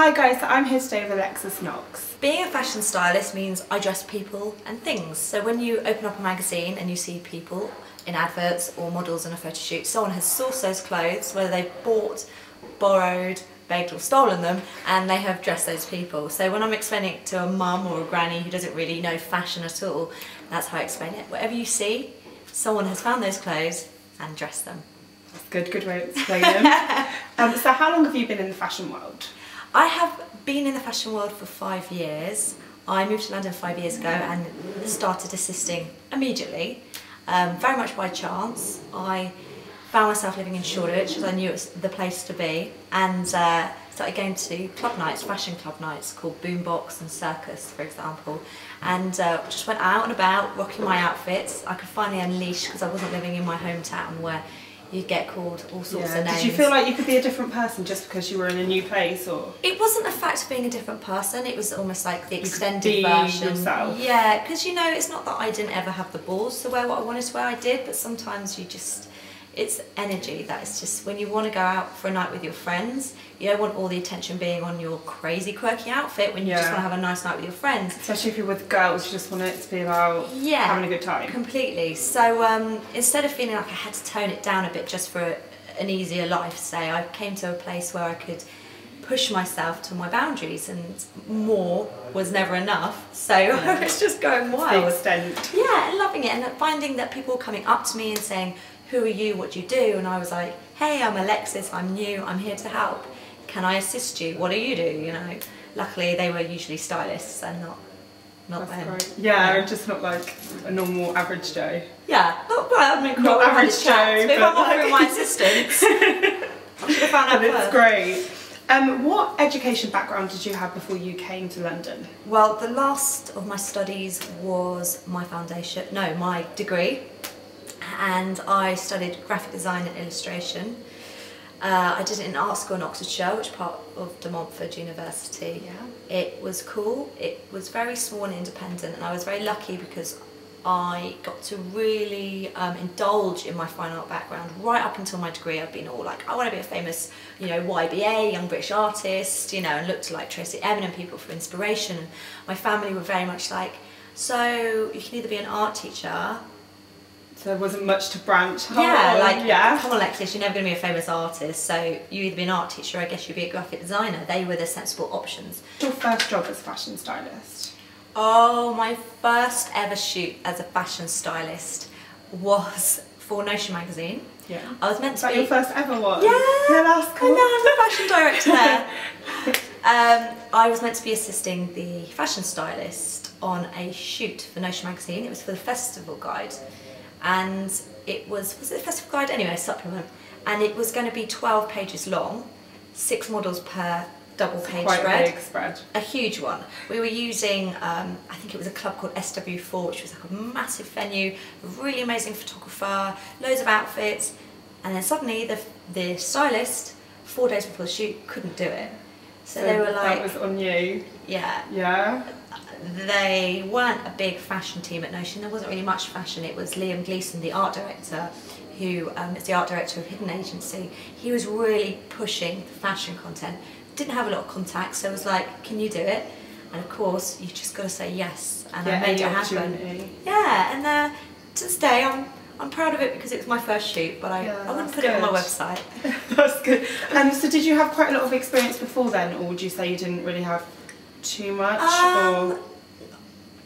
Hi guys, so I'm here today with Alexis Knox. Being a fashion stylist means I dress people and things. So when you open up a magazine and you see people in adverts or models in a photo shoot, someone has sourced those clothes, whether they've bought, borrowed, begged or stolen them, and they have dressed those people. So when I'm explaining it to a mum or a granny who doesn't really know fashion at all, that's how I explain it. Whatever you see, someone has found those clothes and dressed them. That's good way to explain them. So how long have you been in the fashion world? I have been in the fashion world for 5 years. I moved to London 5 years ago and started assisting immediately, very much by chance. I found myself living in Shoreditch because I knew it was the place to be, and started going to club nights, fashion club nights called Boombox and Circus, for example, and just went out and about rocking my outfits. I could finally unleash because I wasn't living in my hometown where you get called all sorts of names. Did you feel like you could be a different person just because you were in a new place, or? It wasn't the fact of being a different person, it was almost like the extended be version. Yourself. Yeah, because you know, it's not that I didn't ever have the balls to wear what I wanted to wear, I did, but sometimes you just, it's energy that is just, when you want to go out for a night with your friends, you don't want all the attention being on your crazy quirky outfit when you just want to have a nice night with your friends. Especially if you're with girls, you just want it to be about having a good time. Completely. So instead of feeling like I had to tone it down a bit just for an easier life, say, I came to a place where I could push myself to my boundaries, and more was never enough, so I was just going wild. To the extent. Yeah, and loving it, and finding that people were coming up to me and saying, who are you, what do you do? And I was like, hey, I'm Alexis, I'm new, I'm here to help. Can I assist you? What do you do? You know, luckily they were usually stylists and not them. Right. Yeah, just not like a normal average Joe. Yeah, not well, I mean, not average Joe, but if I'm offering my assistance, I should have found out first. It's great. What education background did you have before you came to London? Well, the last of my studies was my degree, and I studied graphic design and illustration. I did it in art school in Oxfordshire, which is part of De Montfort University. Yeah. It was cool, it was very small and independent, and I was very lucky because I got to really indulge in my fine art background. Right up until my degree, I've been all like, I want to be a famous, you know, YBA, young British artist, you know, and looked to like Tracy Emin and people for inspiration. And my family were very much like, so you can either be an art teacher. So there wasn't much to branch. Come on Alexis, you're never going to be a famous artist, so you either be an art teacher or I guess you'd be a graphic designer. They were the sensible options. Your first job as a fashion stylist? Oh, my first ever shoot as a fashion stylist was for Notion magazine. Yeah. I was meant to be... your first ever one? Yeah, that's cool. And now I'm the fashion director there. I was meant to be assisting the fashion stylist on a shoot for Notion magazine. It was for the festival guide. And it was it the festival guide? Anyway, supplement. And it was going to be 12 pages long, 6 models per double page spread. Quite a big spread. A huge one. We were using, I think it was a club called SW4, which was like a massive venue, a really amazing photographer, loads of outfits, and then suddenly the stylist, 4 days before the shoot, couldn't do it. So they were like... That was on you? Yeah. Yeah? They weren't a big fashion team at Notion, there wasn't really much fashion. It was Liam Gleeson, the art director, who is the art director of Hidden Agency. He was really pushing the fashion content. Didn't have a lot of contacts, so I was like, can you do it? And of course, you just got to say yes, and I made it happen. Yeah, and to this day, I'm proud of it because it was my first shoot, but I wouldn't put it on my website. That's good. So did you have quite a lot of experience before then, or would you say you didn't really have too much?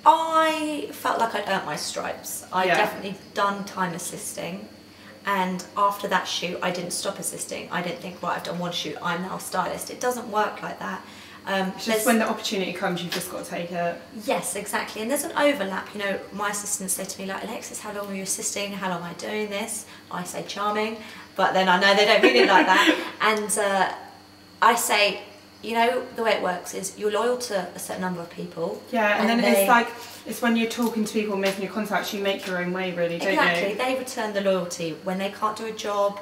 I felt like I'd earned my stripes. I'd definitely done time assisting, and after that shoot I didn't stop assisting. I didn't think, right, I've done one shoot, I'm now a stylist. It doesn't work like that. It's just when the opportunity comes, you've just got to take it. Yes, exactly, and there's an overlap. You know, my assistants say to me like, Alexis, how long are you assisting? How long am I doing this? I say charming, but then I know they don't mean it like that. And I say, you know, the way it works is you're loyal to a certain number of people. Yeah, and then it's like, it's when you're talking to people, making your contacts, you make your own way, really, don't you? Exactly, they return the loyalty. When they can't do a job,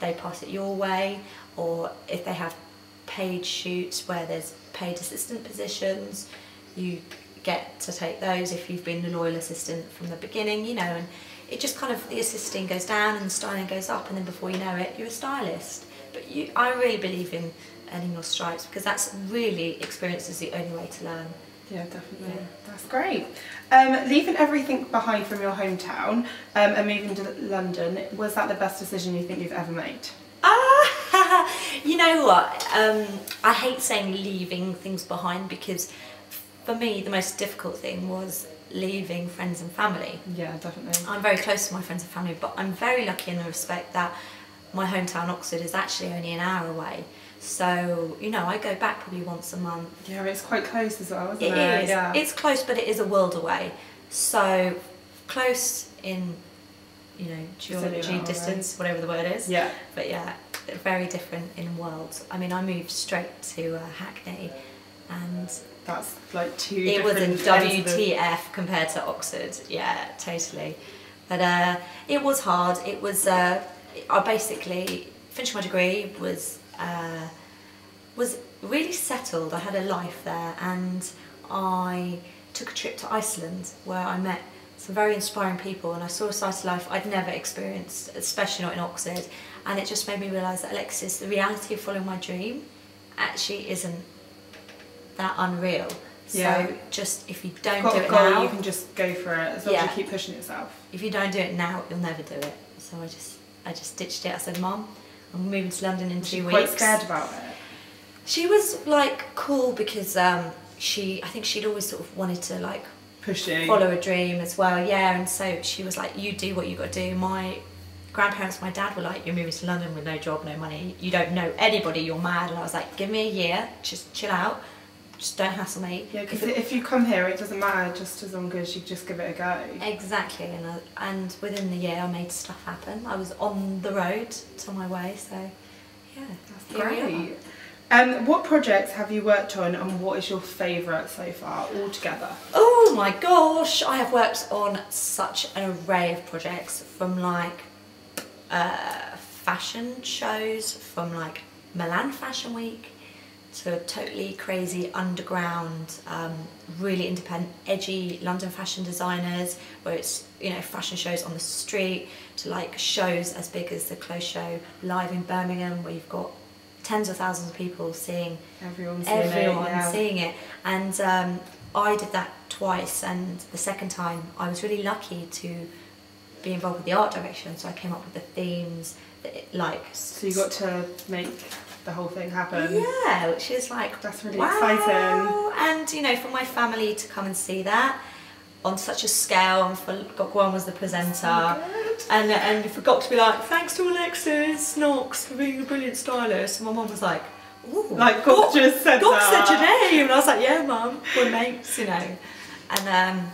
they pass it your way, or if they have paid shoots where there's paid assistant positions, you get to take those if you've been the loyal assistant from the beginning, you know, and it just kind of, the assisting goes down and the styling goes up, and then before you know it, you're a stylist. But I really believe in earning your stripes, because that's really, experience is the only way to learn. Yeah, definitely. Yeah. That's great. Leaving everything behind from your hometown and moving to London, was that the best decision you think you've ever made? You know what? I hate saying leaving things behind, because for me the most difficult thing was leaving friends and family. Yeah, definitely. I'm very close to my friends and family, but I'm very lucky in the respect that my hometown Oxford is actually only an hour away. So, you know, I go back probably once a month. Yeah, it's quite close as well, isn't it? It is. Yeah. It's close, but it is a world away. So, close in, you know, geology, distance, whatever the word is. Yeah. But yeah, very different in worlds. I mean, I moved straight to Hackney, and that's like two it was different a WTF compared to Oxford. Yeah, totally. But it was hard. It was, I basically, finishing my degree was really settled. I had a life there, and I took a trip to Iceland where I met some very inspiring people, and I saw a side of life I'd never experienced, especially not in Oxford, and it just made me realise that, Alexis, the reality of following my dream actually isn't that unreal. Yeah. So just, if you don't got do a it goal, now, you can just go for it as long as you keep pushing yourself. If you don't do it now, you'll never do it. So I just ditched it. I said, Mum, I'm moving to London in 2 weeks. Quite scared about it? She was like cool, because I think she'd always sort of wanted to like push you, follow a dream as well. Yeah, and so she was like, you do what you got to do. My grandparents, my dad were like, you're moving to London with no job, no money, you don't know anybody, you're mad. And I was like, give me a year, just chill out, just don't hassle me. Yeah, because if you come here, it doesn't matter, just as long as you just give it a go. Exactly, and within the year I made stuff happen. I was on the road to my way, so yeah. That's great. What projects have you worked on, and what is your favourite so far altogether? Oh my gosh, I have worked on such an array of projects, from like fashion shows, from like Milan Fashion Week to totally crazy underground, really independent, edgy London fashion designers, where it's, you know, fashion shows on the street, to like shows as big as the Clothes Show live in Birmingham, where you've got tens of thousands of people seeing everyone seeing it. And I did that twice, and the second time I was really lucky to be involved with the art direction, so I came up with the themes that so you got to make the whole thing happen. Yeah, which is like, that's really exciting. And you know, for my family to come and see that on such a scale, and for Gokwan was the presenter, and you forgot to be like, thanks to Alexis Knox for being a brilliant stylist. And my mum was like, ooh, like God just said God that. said your name, and I was like, yeah, Mum, we're mates, you know. And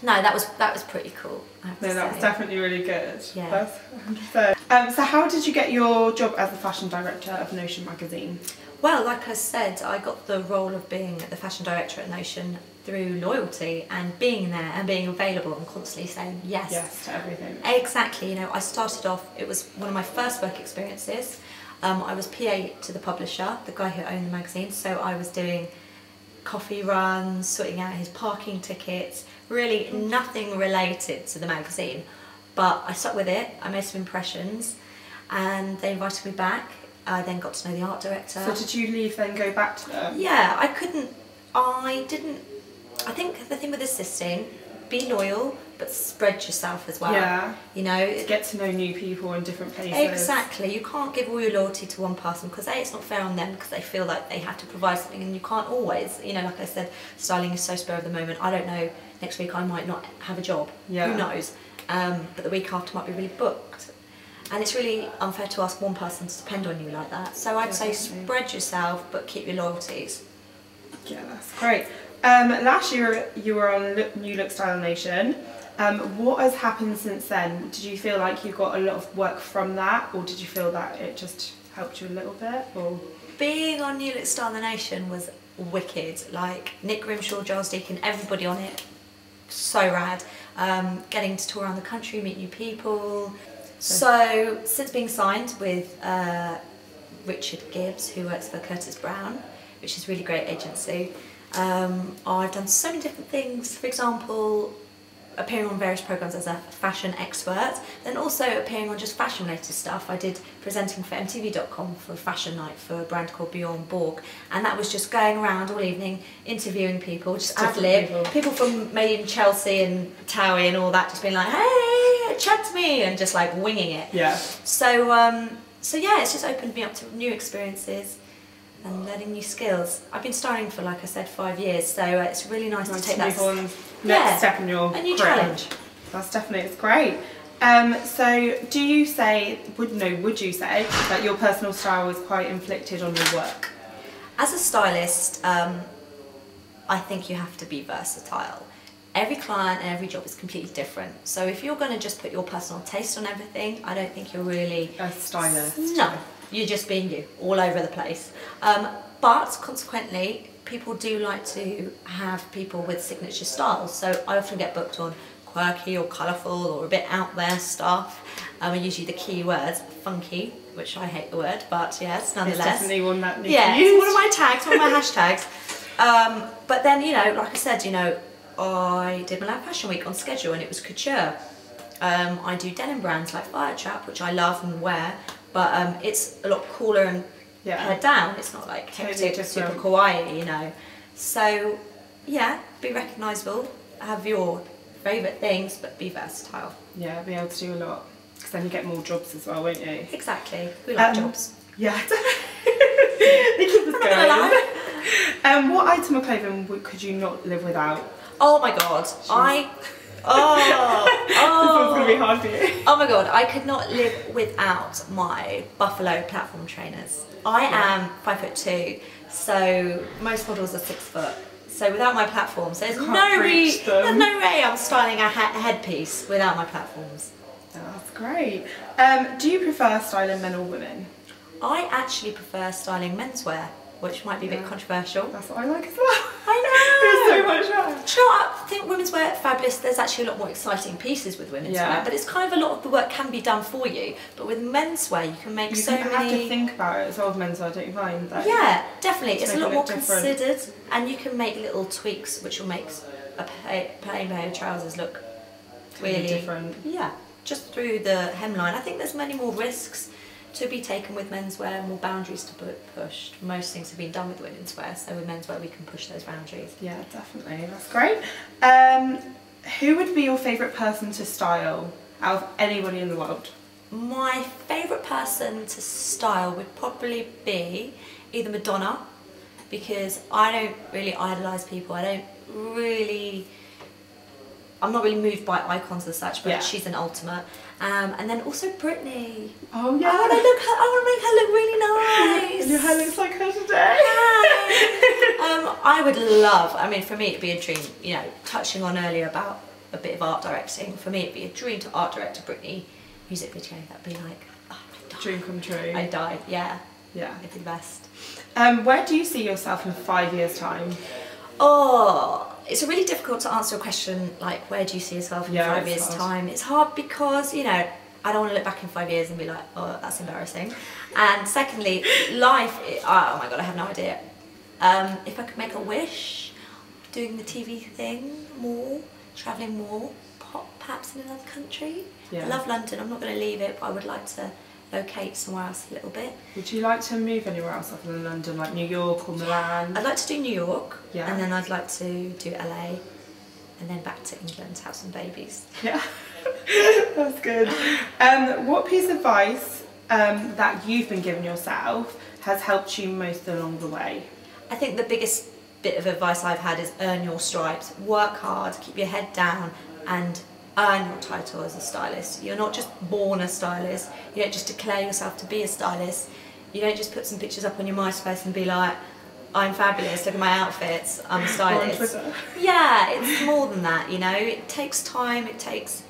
no, that was pretty cool. That was definitely really good. Yeah. That's 100%. So how did you get your job as the fashion director of Notion magazine? Well, like I said, I got the role of being the fashion director at Notion through loyalty and being there and being available and constantly saying yes. Yes to everything. Exactly. You know, I started off, it was one of my first work experiences. I was PA to the publisher, the guy who owned the magazine, so I was doing coffee runs, sorting out his parking tickets, really nothing related to the magazine. But I stuck with it, I made some impressions, and they invited me back. I then got to know the art director. So did you leave then go back to them? Yeah, I think the thing with assisting, be loyal, but spread yourself as well. Yeah. You know, get to know new people in different places. Exactly. You can't give all your loyalty to one person, because it's not fair on them, because they feel like they have to provide something, and you can't always. You know, like I said, styling is so spur of the moment. I don't know, next week I might not have a job. Yeah. Who knows? But the week after might be really booked. And it's really unfair to ask one person to depend on you like that. So I'd say spread yourself, but keep your loyalties. Yeah, that's great. Last year you were on New Look Style Nation. What has happened since then? Did you feel like you got a lot of work from that, or did you feel that it just helped you a little bit? Or being on New Look Style Nation was wicked. Like Nick Grimshaw, Giles Deacon, everybody on it, so rad. Getting to tour around the country, meet new people. So since being signed with Richard Gibbs, who works for Curtis Brown, which is a really great agency, I've done so many different things. For example, appearing on various programs as a fashion expert, then also appearing on just fashion related stuff. I did presenting for MTV.com for a fashion night for a brand called Bjorn Borg, and that was just going around all evening interviewing people, just ad lib, people from made in Chelsea and Towie and all that, just being like, hey, chat to me, and just like winging it. Yeah. So yeah, it's just opened me up to new experiences and learning new skills. I've been styling for, like I said, 5 years, so it's really nice to take that next step in your a new career. challenge. That's definitely, it's great. So do you say, would you say that your personal style is quite inflicted on your work? As a stylist, I think you have to be versatile. Every client and every job is completely different. So if you're going to just put your personal taste on everything, I don't think you're really a stylist. No, you're just being you, all over the place. But consequently, people do like to have people with signature styles. So I often get booked on quirky or colourful or a bit out there stuff. And usually the key words, funky, which I hate the word, but yes, nonetheless. It's definitely one that needs to be used. It's one of my tags, one of my hashtags. But then, you know, like I said, you know, I did Milan Fashion Week on schedule and it was couture. I do denim brands like Fire Trap, which I love and wear, but it's a lot cooler and pared down. It's not like hectic, super kawaii, you know. So yeah, be recognisable, have your favourite things, but be versatile. Yeah, be able to do a lot, because then you get more jobs as well, won't you? Exactly. We like jobs. Yeah, they keep us going. What item of clothing could you not live without? Oh my god, This one's going to be hard for you. Oh my god, I could not live without my Buffalo platform trainers. I am 5'2", so most models are 6 foot. So without my platforms, there's no way I'm styling a headpiece without my platforms. Oh, that's great. Do you prefer styling men or women? I actually prefer styling menswear, which might be a bit controversial. That's what I like as well. I know! There's so much fun. Do you know what? I think women's wear fabulous. There's actually a lot more exciting pieces with women's wear, but it's kind of a lot of the work can be done for you. But with menswear, you can make so many. You have to think about it as well with menswear, don't you find? That yeah, definitely. It's a lot more considered, and you can make little tweaks which will make a plain pair of trousers look really different. Yeah, just through the hemline. I think there's many more risks to be taken with menswear, more boundaries to push. Most things have been done with women's wear, so with menswear we can push those boundaries. Yeah, definitely. That's great. Who would be your favourite person to style out of anybody in the world? My favourite person to style would probably be either Madonna, because I don't really idolise people. I'm not really moved by icons as such, but she's an ultimate. And then also Britney. Oh yeah. I want to make her look really nice. Your hair looks like her today. I would love, I mean, for me it'd be a dream, you know, touching on earlier about a bit of art directing, for me it'd be a dream to art direct a Britney music video. That'd be like, oh, I'd die. Dream come true. I'd die, yeah. Yeah. It'd be the best. Where do you see yourself in 5 years' time? Oh, it's really difficult to answer a question like, where do you see yourself in 5 years' time? It's hard because, you know, I don't want to look back in 5 years and be like, oh, that's embarrassing. And secondly, life, oh my god, I have no idea. If I could make a wish, doing the TV thing more, travelling more, perhaps in another country. I love London, I'm not going to leave it, but I would like to locate somewhere else a little bit. Would you like to move anywhere else other than London, like New York or Milan? I'd like to do New York, and then I'd like to do LA, and then back to England to have some babies. Yeah, that's good. What piece of advice that you've been given yourself has helped you most along the way? I think the biggest bit of advice I've had is earn your stripes, work hard, keep your head down, and earn your title as a stylist. You're not just born a stylist, you don't just declare yourself to be a stylist, you don't just put some pictures up on your MySpace and be like, I'm fabulous, look at my outfits, I'm a stylist. Yeah, it's more than that, you know. It takes time, it takes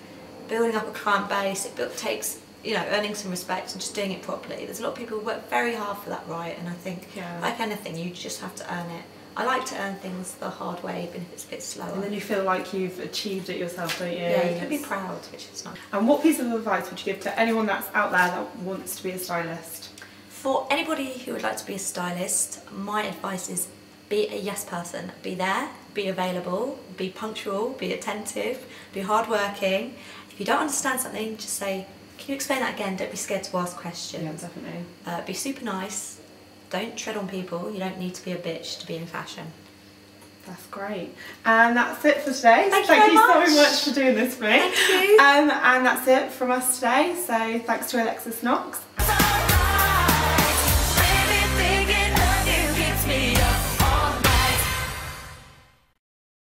building up a client base, it takes, you know, earning some respect and just doing it properly. There's a lot of people who work very hard for that, right? And I think, like anything, you just have to earn it. I like to earn things the hard way, even if it's a bit slower. And then you feel like you've achieved it yourself, don't you? Yeah, you can be proud, which is nice. And what piece of advice would you give to anyone that's out there that wants to be a stylist? For anybody who would like to be a stylist, my advice is be a yes person. Be there, be available, be punctual, be attentive, be hardworking. If you don't understand something, just say, can you explain that again? Don't be scared to ask questions. Yeah, definitely. Be super nice. Don't tread on people. You don't need to be a bitch to be in fashion. That's great. And that's it for today. Thank you you so much for doing this for me. Thank you. And that's it from us today. So thanks to Alexis Knox.